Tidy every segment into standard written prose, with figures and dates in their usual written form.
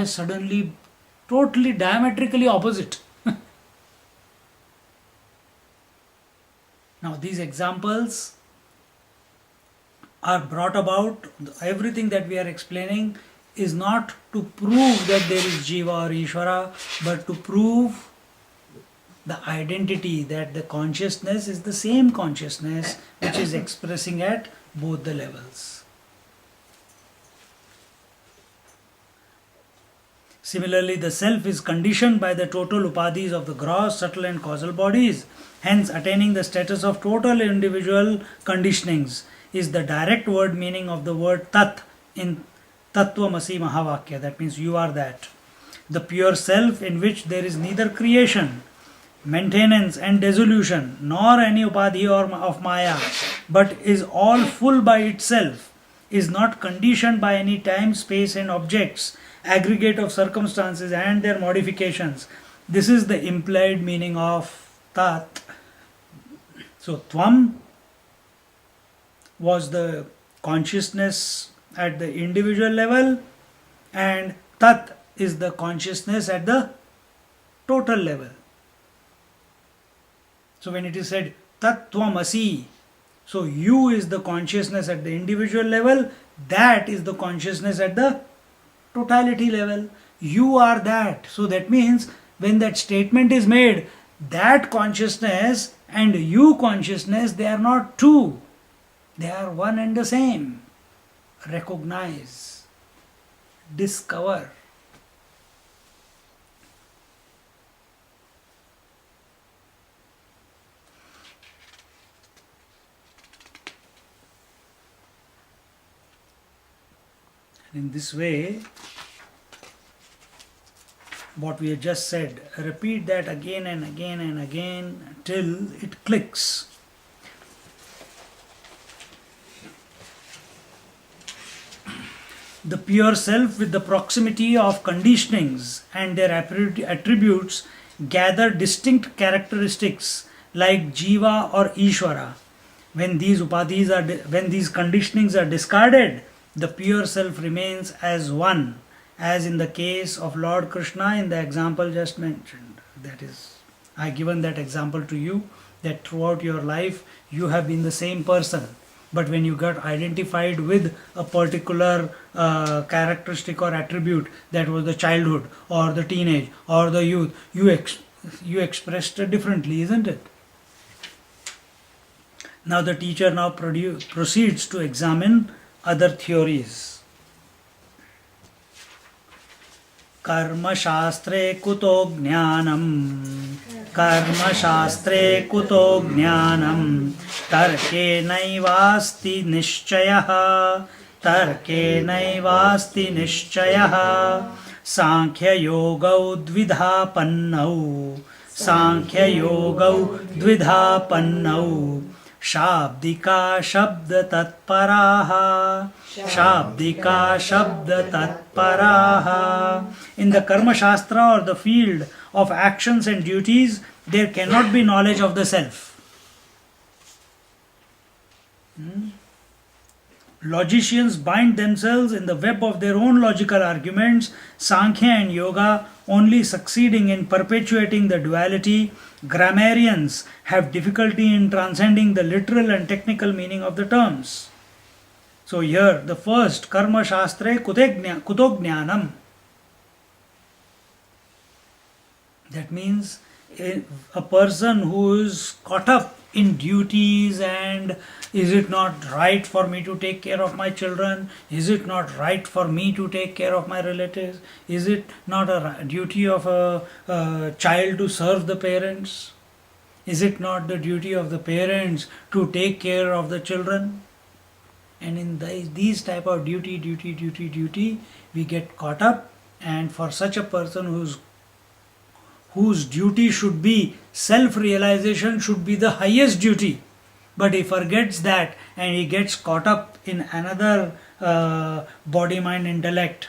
has suddenly totally diametrically opposite. Now these examples are brought about, everything that we are explaining is not to prove that there is Jiva or Ishvara, but to prove the identity that the consciousness is the same consciousness which is expressing at both the levels. Similarly, the self is conditioned by the total upadhis of the gross, subtle and causal bodies. Hence, attaining the status of total individual conditionings is the direct word meaning of the word Tat in Tattvamasi Mahavakya. That means you are that. The pure self in which there is neither creation, maintenance and dissolution, nor any upadhi or of Maya, but is all full by itself, is not conditioned by any time, space and objects, aggregate of circumstances and their modifications. This is the implied meaning of Tat. So Tvam was the consciousness at the individual level, and Tat is the consciousness at the total level. So when it is said Tat Tvamasi, so you is the consciousness at the individual level, that is the consciousness at the totality level. You are that. So that means when that statement is made, that consciousness and you consciousness, they are not two. They are one and the same. Recognize, discover. In this way, what we have just said, repeat that again and again and again till it clicks. The pure self with the proximity of conditionings and their attributes gather distinct characteristics like Jiva or Ishvara. When these upadhis when these conditionings are discarded, the pure self remains as one, as in the case of Lord Krishna in the example just mentioned. That is, I have given that example to you, that throughout your life you have been the same person, but when you got identified with a particular characteristic or attribute, that was the childhood or the teenage or the youth, you expressed it differently, isn't it? Now the teacher now proceeds to examine other theories. Karma Shastre Kuto Jnanam, Karma Shastre Kuto Jnanam, Tarke Naivasti Nishchayaha, Tarke Naivasti Nishchayaha, Sankhya Yogau Dvidha Pannau, Sankhya Yogau Dvidha Pannau, Shabdika Shabda Tatparaha, Shabdika Shabda Tatparaha. In the Karma Shastra, or the field of actions and duties, there cannot be knowledge of the self. Logicians bind themselves in the web of their own logical arguments, Sankhya and Yoga only succeeding in perpetuating the duality. Grammarians have difficulty in transcending the literal and technical meaning of the terms. So here, the first, Karma Shastre Kuto Jnanam. That means a person who is caught up in duties and is it not right for me to take care of my children? Is it not right for me to take care of my relatives? Is it not a duty of a child to serve the parents? Is it not the duty of the parents to take care of the children? And in these type of duty, we get caught up, and for such a person whose duty should be self-realization, should be the highest duty, but he forgets that and he gets caught up in another body, mind, intellect,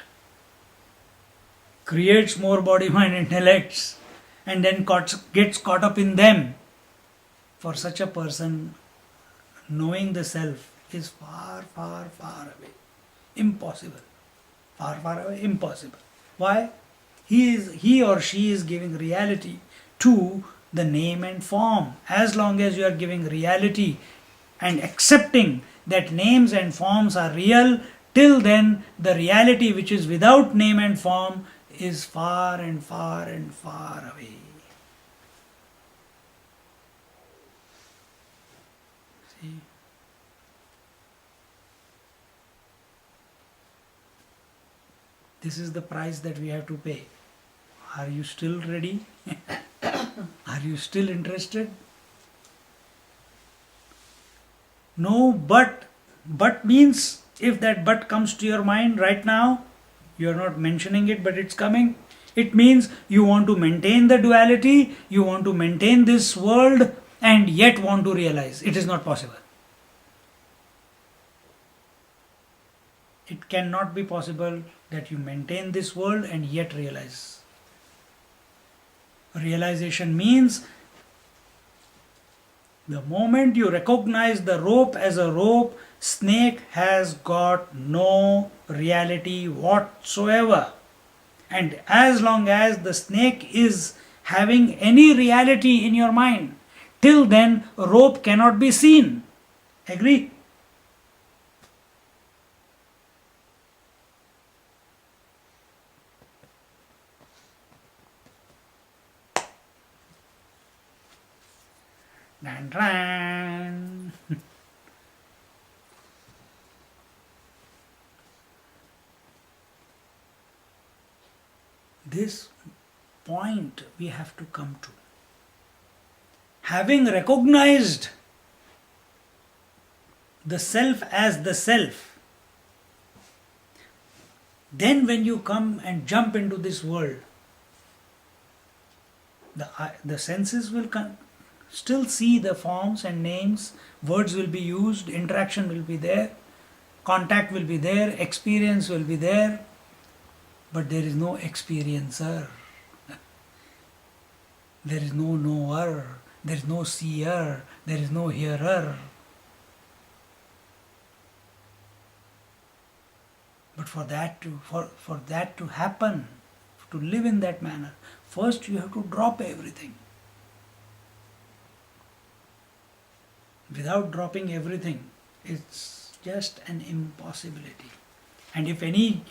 creates more body, mind, intellects, and then gets caught up in them. For such a person, knowing the self is far, far, far away. Impossible. Far, far away, impossible. Why? He or she is giving reality to the name and form. As long as you are giving reality and accepting that names and forms are real, till then the reality which is without name and form is far and far and far away. See? This is the price that we have to pay. Are you still ready? Are you still interested? No, but. But means if that but comes to your mind right now, you are not mentioning it, but it's coming. It means you want to maintain the duality, you want to maintain this world, and yet want to realize it is not possible. It cannot be possible that you maintain this world and yet realize. Realization means the moment you recognize the rope as a rope, snake has got no reality whatsoever. And as long as the snake is having any reality in your mind, till then rope cannot be seen. Agree? Dan, dan. This point we have to come to. Having recognized the self as the self, then when you come and jump into this world, the senses will still see the forms and names, words will be used, interaction will be there, contact will be there, experience will be there, but there is no experiencer. There is no knower, there is no seer, there is no hearer. But for that to happen, to live in that manner, first you have to drop everything. Without dropping everything, it's just an impossibility. And if in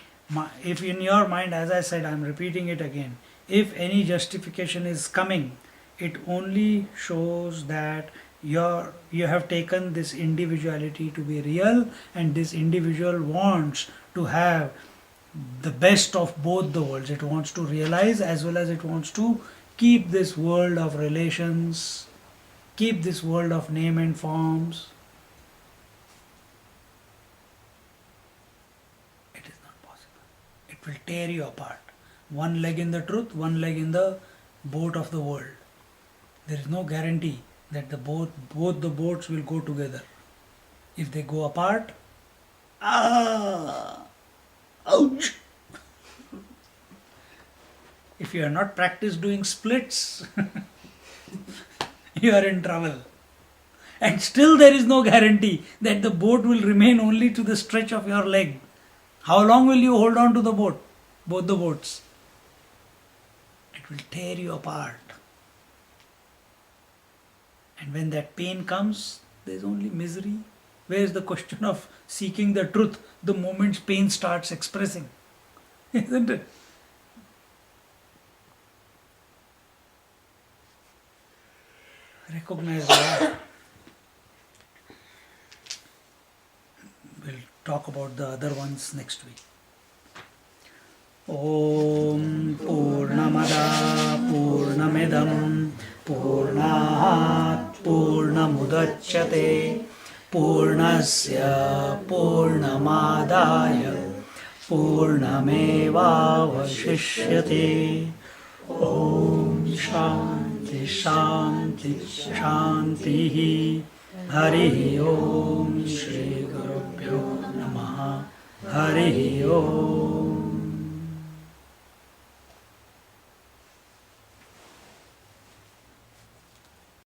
your mind, as I said, I'm repeating it again, if any justification is coming, it only shows that you have taken this individuality to be real, and this individual wants to have the best of both the worlds. It wants to realize as well as it wants to keep this world of relations, keep this world of name and forms. It is not possible. It will tear you apart. One leg in the truth, one leg in the boat of the world. There is no guarantee that both the boats will go together. If they go apart, ouch! If you are not practiced doing splits, you are in trouble. And still there is no guarantee that the boat will remain only to the stretch of your leg. How long will you hold on to the boat? Both the boats. It will tear you apart. And when that pain comes, there is only misery. Where is the question of seeking the truth the moment pain starts expressing? Isn't it? Recognize that. We'll talk about the other ones next week. Om Purnamada Purnamidam Purnat Purnamudachyate Purnasya Purnamadaya Purnamevavashishyate. Om Shanti Shanti Shanti. Hari Om Shri Gurubhyo Namaha. Hari Om.